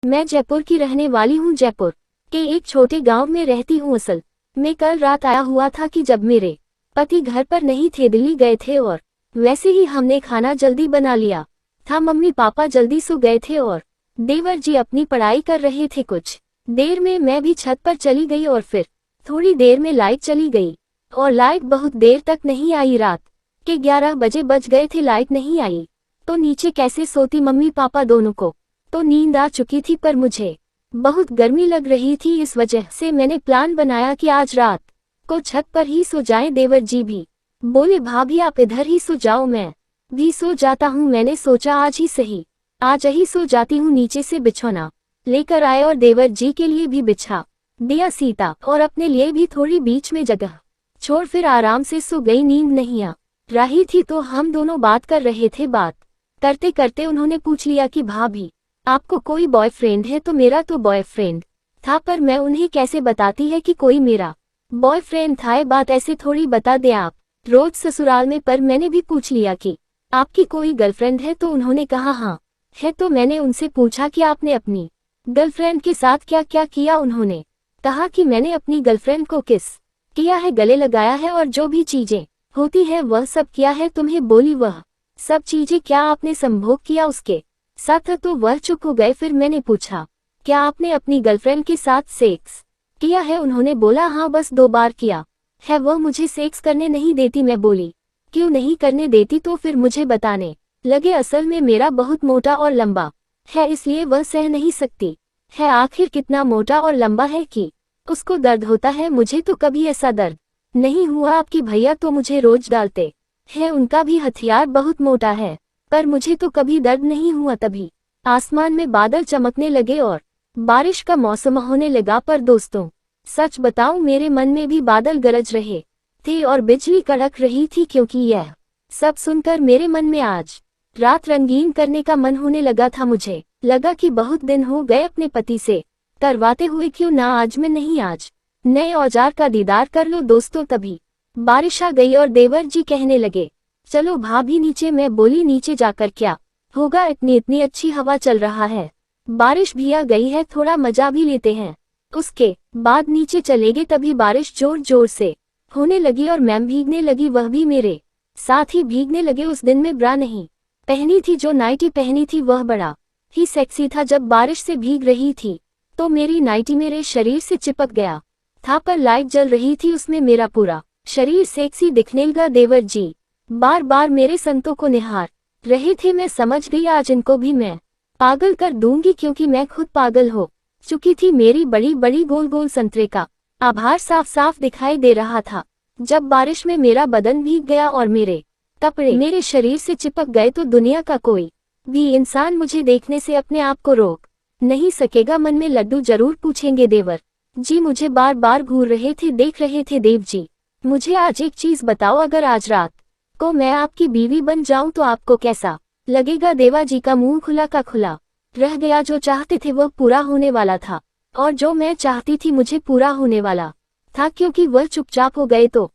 मैं जयपुर की रहने वाली हूँ। जयपुर के एक छोटे गांव में रहती हूँ। असल में कल रात आया हुआ था कि जब मेरे पति घर पर नहीं थे, दिल्ली गए थे, और वैसे ही हमने खाना जल्दी बना लिया था। मम्मी पापा जल्दी सो गए थे और देवर जी अपनी पढ़ाई कर रहे थे। कुछ देर में मैं भी छत पर चली गई और फिर थोड़ी देर में लाइट चली गई और लाइट बहुत देर तक नहीं आई। रात के 11 बजे बज गए थे, लाइट नहीं आई तो नीचे कैसे सोती। मम्मी पापा दोनों को तो नींद आ चुकी थी, पर मुझे बहुत गर्मी लग रही थी। इस वजह से मैंने प्लान बनाया कि आज रात को छत पर ही सो जाएं। देवर जी भी बोले भाभी आप इधर ही सो जाओ, मैं भी सो जाता हूँ। मैंने सोचा आज ही सो जाती हूँ। नीचे से बिछौना लेकर आए और देवर जी के लिए भी बिछा दिया सीता, और अपने लिए भी थोड़ी बीच में जगह छोड़ फिर आराम से सो गई। नींद नहीं आ रही थी तो हम दोनों बात कर रहे थे। बात करते करते उन्होंने पूछ लिया कि भाभी आपको कोई बॉयफ्रेंड है? तो मेरा तो बॉयफ्रेंड था, पर मैं उन्हें कैसे बताती है कि कोई मेरा बॉयफ्रेंड था। ये बात ऐसे थोड़ी बता दे आप रोज ससुराल में। पर मैंने भी पूछ लिया कि आपकी कोई गर्लफ्रेंड है? तो उन्होंने कहा हाँ है। तो मैंने उनसे पूछा कि आपने अपनी गर्लफ्रेंड के साथ क्या क्या किया? उन्होंने कहा कि मैंने अपनी गर्लफ्रेंड को किस किया है, गले लगाया है, और जो भी चीजें होती है वह सब किया है। तुम्हें बोली वह सब चीजें क्या आपने संभोग किया उसके साथ? तो वह चुप हो गए। फिर मैंने पूछा क्या आपने अपनी गर्लफ्रेंड के साथ सेक्स किया है? उन्होंने बोला हाँ बस 2 बार किया है, वह मुझे सेक्स करने नहीं देती। मैं बोली क्यों नहीं करने देती? तो फिर मुझे बताने लगे असल में मेरा बहुत मोटा और लंबा है, इसलिए वह सह नहीं सकती है। आखिर कितना मोटा और लंबा है कि उसको दर्द होता है? मुझे तो कभी ऐसा दर्द नहीं हुआ। आपकी भैया तो मुझे रोज डालते हैं, उनका भी हथियार बहुत मोटा है, पर मुझे तो कभी दर्द नहीं हुआ। तभी आसमान में बादल चमकने लगे और बारिश का मौसम होने लगा। पर दोस्तों सच बताऊं, मेरे मन में भी बादल गरज रहे थे और बिजली कड़क रही थी, क्योंकि यह सब सुनकर मेरे मन में आज रात रंगीन करने का मन होने लगा था। मुझे लगा कि बहुत दिन हो गए अपने पति से करवाते हुए, क्यों ना आज नए औजार का दीदार कर लो। दोस्तों तभी बारिश आ गई और देवर जी कहने लगे चलो भाभी नीचे। मैं बोली नीचे जाकर क्या होगा, इतनी अच्छी हवा चल रहा है, बारिश भी आ गई है, थोड़ा मजा भी लेते हैं, उसके बाद नीचे चले गए। तभी बारिश जोर जोर से होने लगी और मैम भीगने लगी, वह भी मेरे साथ ही भीगने लगे। उस दिन में ब्रा नहीं पहनी थी, जो नाइटी पहनी थी वह बड़ा ही सेक्सी था। जब बारिश से भीग रही थी तो मेरी नाइटी मेरे शरीर से चिपक गया था, पर लाइट जल रही थी, उसमें मेरा पूरा शरीर सेक्सी दिखने लगा। देवर जी बार बार मेरे संतों को निहार रहे थे। मैं समझ गई आज इनको भी मैं पागल कर दूंगी, क्योंकि मैं खुद पागल हो चुकी थी। मेरी बड़ी बड़ी गोल गोल संतरे का आभार साफ साफ दिखाई दे रहा था। जब बारिश में मेरा बदन भीग गया और मेरे कपड़े मेरे शरीर से चिपक गए तो दुनिया का कोई भी इंसान मुझे देखने से अपने आप को रोक नहीं सकेगा। मन में लड्डू जरूर पूछेंगे देवर जी मुझे बार बार घूर रहे थे, देख रहे थे। देव जी मुझे आज एक चीज बताओ, अगर आज रात को मैं आपकी बीवी बन जाऊं तो आपको कैसा लगेगा? देवा जी का मुंह खुला का खुला रह गया। जो चाहते थे वह पूरा होने वाला था, और जो मैं चाहती थी मुझे पूरा होने वाला था। क्योंकि वह चुपचाप हो गए तो